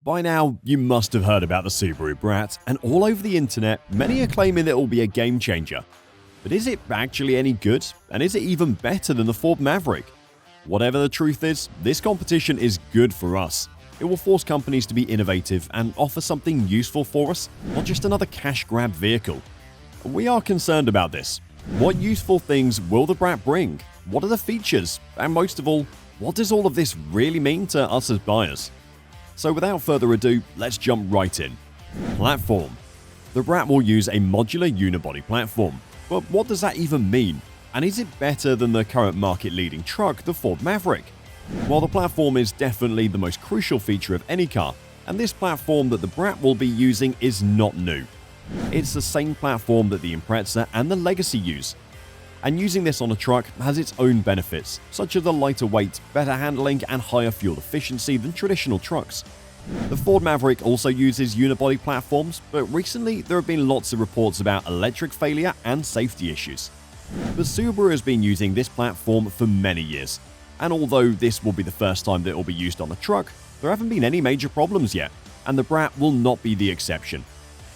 By now, you must have heard about the Subaru Brat, and all over the internet, many are claiming that it will be a game changer. But is it actually any good? And is it even better than the Ford Maverick? Whatever the truth is, this competition is good for us. It will force companies to be innovative and offer something useful for us, not just another cash grab vehicle. We are concerned about this. What useful things will the Brat bring? What are the features? And most of all, what does all of this really mean to us as buyers? So without further ado, let's jump right in. Platform. The Brat will use a modular unibody platform. But what does that even mean? And is it better than the current market-leading truck, the Ford Maverick? While the platform is definitely the most crucial feature of any car, and this platform that the Brat will be using is not new. It's the same platform that the Impreza and the Legacy use. And using this on a truck has its own benefits, such as the lighter weight, better handling, and higher fuel efficiency than traditional trucks. The Ford Maverick also uses unibody platforms, but recently there have been lots of reports about electric failure and safety issues. But Subaru has been using this platform for many years, and although this will be the first time that it will be used on a truck, there haven't been any major problems yet, and the Brat will not be the exception.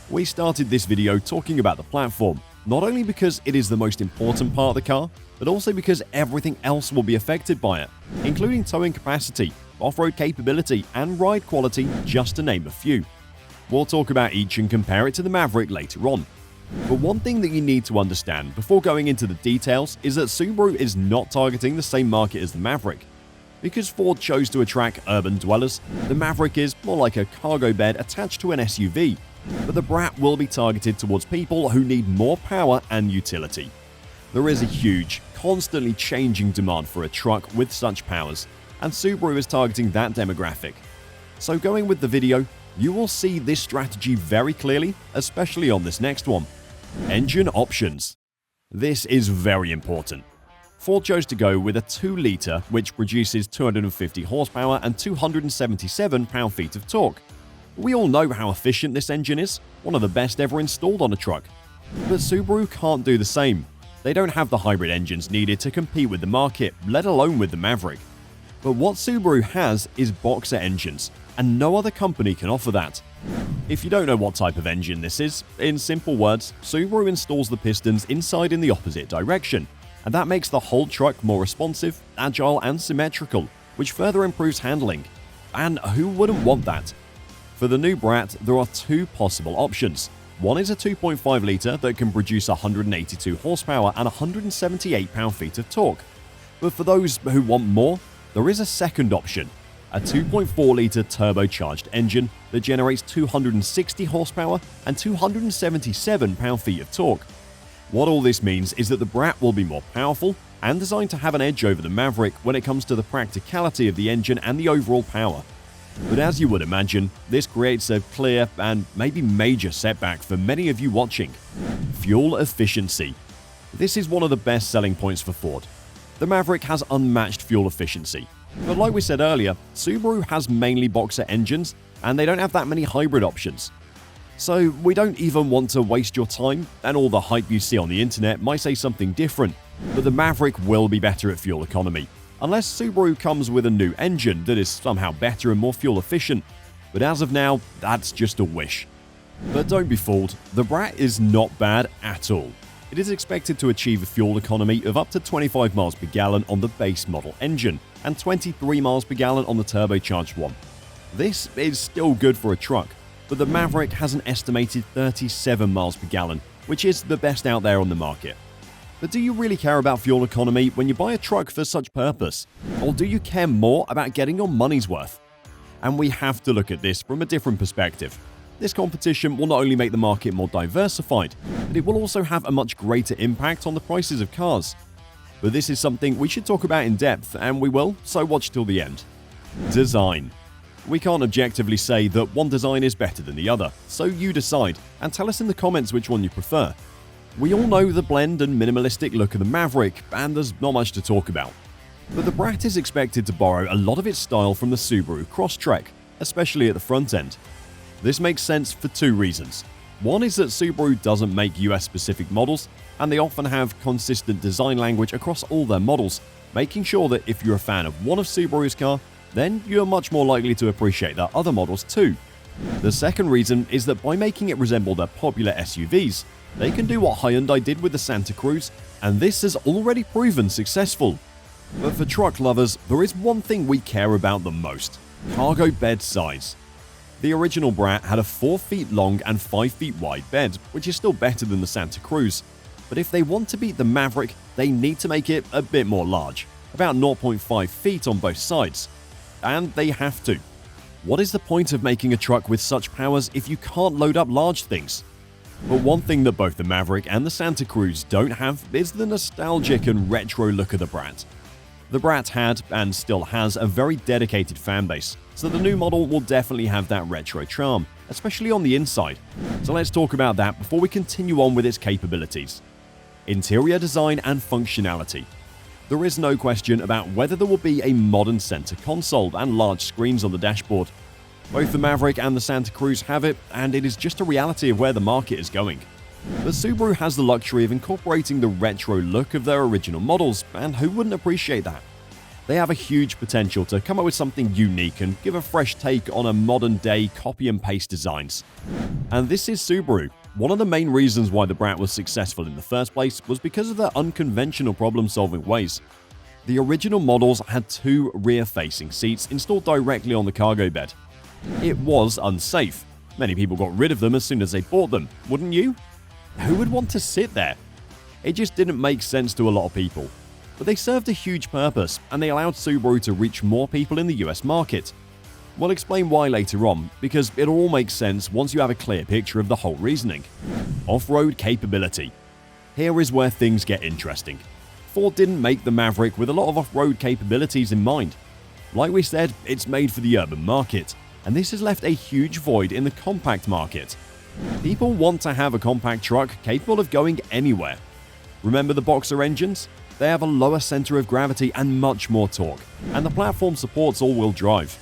We started this video talking about the platform, not only because it is the most important part of the car, but also because everything else will be affected by it, including towing capacity, off-road capability, and ride quality, just to name a few. We'll talk about each and compare it to the Maverick later on. But one thing that you need to understand before going into the details is that Subaru is not targeting the same market as the Maverick. Because Ford chose to attract urban dwellers, the Maverick is more like a cargo bed attached to an SUV. But the Brat will be targeted towards people who need more power and utility. There is a huge, constantly changing demand for a truck with such powers, and Subaru is targeting that demographic. So going with the video, you will see this strategy very clearly, especially on this next one. Engine options. This is very important. Ford chose to go with a 2-liter which produces 250 horsepower and 277 pound-feet of torque. We all know how efficient this engine is, one of the best ever installed on a truck. But Subaru can't do the same. They don't have the hybrid engines needed to compete with the market, let alone with the Maverick. But what Subaru has is boxer engines, and no other company can offer that. If you don't know what type of engine this is, in simple words, Subaru installs the pistons inside in the opposite direction, and that makes the whole truck more responsive, agile, and symmetrical, which further improves handling. And who wouldn't want that? For the new Brat, there are two possible options. One is a 2.5-liter that can produce 182 horsepower and 178 pound-feet of torque. But for those who want more, there is a second option, a 2.4-liter turbocharged engine that generates 260 horsepower and 277 pound-feet of torque. What all this means is that the Brat will be more powerful and designed to have an edge over the Maverick when it comes to the practicality of the engine and the overall power. But as you would imagine, this creates a clear and maybe major setback for many of you watching. Fuel efficiency. This is one of the best selling points for Ford. The Maverick has unmatched fuel efficiency. But like we said earlier, Subaru has mainly boxer engines, and they don't have that many hybrid options. So we don't even want to waste your time, and all the hype you see on the internet might say something different, but the Maverick will be better at fuel economy. Unless Subaru comes with a new engine that is somehow better and more fuel efficient. But as of now, that's just a wish. But don't be fooled, the Brat is not bad at all. It is expected to achieve a fuel economy of up to 25 miles per gallon on the base model engine and 23 miles per gallon on the turbocharged one. This is still good for a truck, but the Maverick has an estimated 37 miles per gallon, which is the best out there on the market. But do you really care about fuel economy when you buy a truck for such purpose? Or do you care more about getting your money's worth? And we have to look at this from a different perspective. This competition will not only make the market more diversified, but it will also have a much greater impact on the prices of cars. But this is something we should talk about in depth, and we will, so watch till the end. Design. We can't objectively say that one design is better than the other, so you decide, and tell us in the comments which one you prefer. We all know the blend and minimalistic look of the Maverick, and there's not much to talk about. But the Brat is expected to borrow a lot of its style from the Subaru Crosstrek, especially at the front end. This makes sense for two reasons. One is that Subaru doesn't make US-specific models, and they often have consistent design language across all their models, making sure that if you're a fan of one of Subaru's car, then you're much more likely to appreciate their other models too. The second reason is that by making it resemble their popular SUVs, they can do what Hyundai did with the Santa Cruz, and this has already proven successful. But for truck lovers, there is one thing we care about the most: cargo bed size. The original Brat had a 4 feet long and 5 feet wide bed, which is still better than the Santa Cruz. But if they want to beat the Maverick, they need to make it a bit more large, about 0.5 feet on both sides. And they have to. What is the point of making a truck with such powers if you can't load up large things? But one thing that both the Maverick and the Santa Cruz don't have is the nostalgic and retro look of the Brat. The Brat had, and still has, a very dedicated fanbase, so the new model will definitely have that retro charm, especially on the inside. So let's talk about that before we continue on with its capabilities. Interior design and functionality. There is no question about whether there will be a modern center console and large screens on the dashboard. Both the Maverick and the Santa Cruz have it, and it is just a reality of where the market is going. But Subaru has the luxury of incorporating the retro look of their original models, and who wouldn't appreciate that? They have a huge potential to come up with something unique and give a fresh take on a modern-day copy-and-paste designs. And this is Subaru. One of the main reasons why the Brat was successful in the first place was because of their unconventional problem-solving ways. The original models had 2 rear-facing seats installed directly on the cargo bed. It was unsafe. Many people got rid of them as soon as they bought them, wouldn't you? Who would want to sit there? It just didn't make sense to a lot of people. But they served a huge purpose, and they allowed Subaru to reach more people in the US market. We'll explain why later on, because it all makes sense once you have a clear picture of the whole reasoning. Off-road capability. Here is where things get interesting. Ford didn't make the Maverick with a lot of off-road capabilities in mind. Like we said, it's made for the urban market, and this has left a huge void in the compact market. People want to have a compact truck capable of going anywhere. Remember the Boxer engines? They have a lower center of gravity and much more torque, and the platform supports all-wheel drive.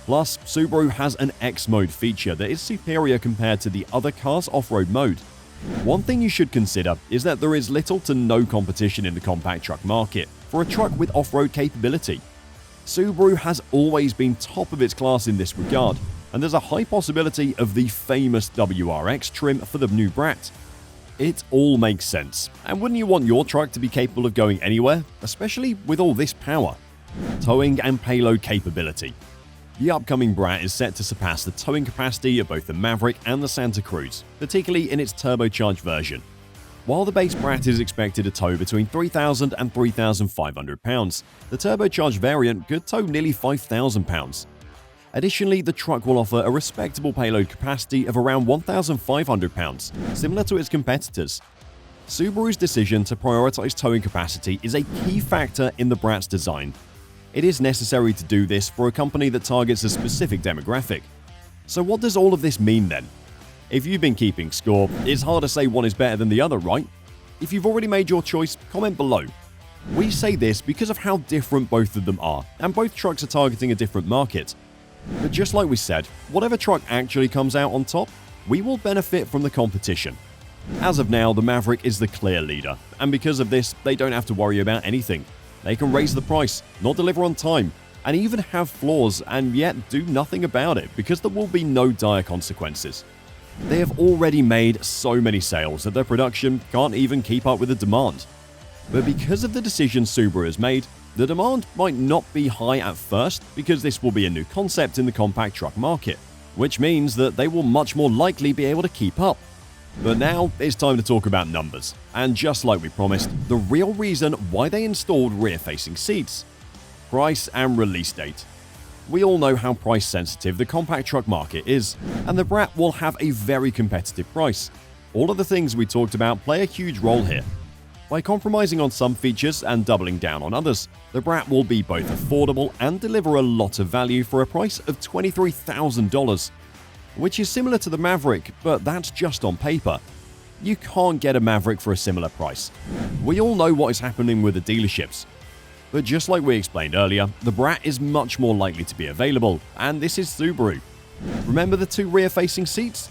Plus, Subaru has an X-Mode feature that is superior compared to the other cars' off-road mode. One thing you should consider is that there is little to no competition in the compact truck market for a truck with off-road capability. Subaru has always been top of its class in this regard, and there's a high possibility of the famous WRX trim for the new Brat. It all makes sense, and wouldn't you want your truck to be capable of going anywhere, especially with all this power? Towing and payload capability. The upcoming Brat is set to surpass the towing capacity of both the Maverick and the Santa Cruz, particularly in its turbocharged version. While the base Brat is expected to tow between 3,000 and 3,500 pounds, the turbocharged variant could tow nearly 5,000 pounds. Additionally, the truck will offer a respectable payload capacity of around 1,500 pounds, similar to its competitors. Subaru's decision to prioritize towing capacity is a key factor in the Brat's design. It is necessary to do this for a company that targets a specific demographic. So what does all of this mean then? If you've been keeping score, it's hard to say one is better than the other, right? If you've already made your choice, comment below. We say this because of how different both of them are, and both trucks are targeting a different market. But just like we said, whatever truck actually comes out on top, we will benefit from the competition. As of now, the Maverick is the clear leader, and because of this, they don't have to worry about anything. They can raise the price, not deliver on time, and even have flaws and yet do nothing about it because there will be no dire consequences. They have already made so many sales that their production can't even keep up with the demand. But because of the decision Subaru has made, the demand might not be high at first because this will be a new concept in the compact truck market, which means that they will much more likely be able to keep up. But now it's time to talk about numbers, and just like we promised, the real reason why they installed rear-facing seats. Price and release date. We all know how price sensitive the compact truck market is, and the Brat will have a very competitive price. All of the things we talked about play a huge role here. By compromising on some features and doubling down on others, the Brat will be both affordable and deliver a lot of value for a price of $23,000, which is similar to the Maverick, but that's just on paper. You can't get a Maverick for a similar price. We all know what is happening with the dealerships. But just like we explained earlier, the Brat is much more likely to be available, and this is Subaru. Remember the 2 rear-facing seats?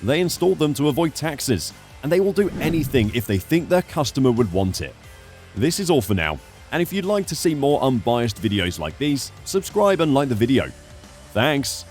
They installed them to avoid taxes, and they will do anything if they think their customer would want it. This is all for now. And if you'd like to see more unbiased videos like these, subscribe and like the video. Thanks!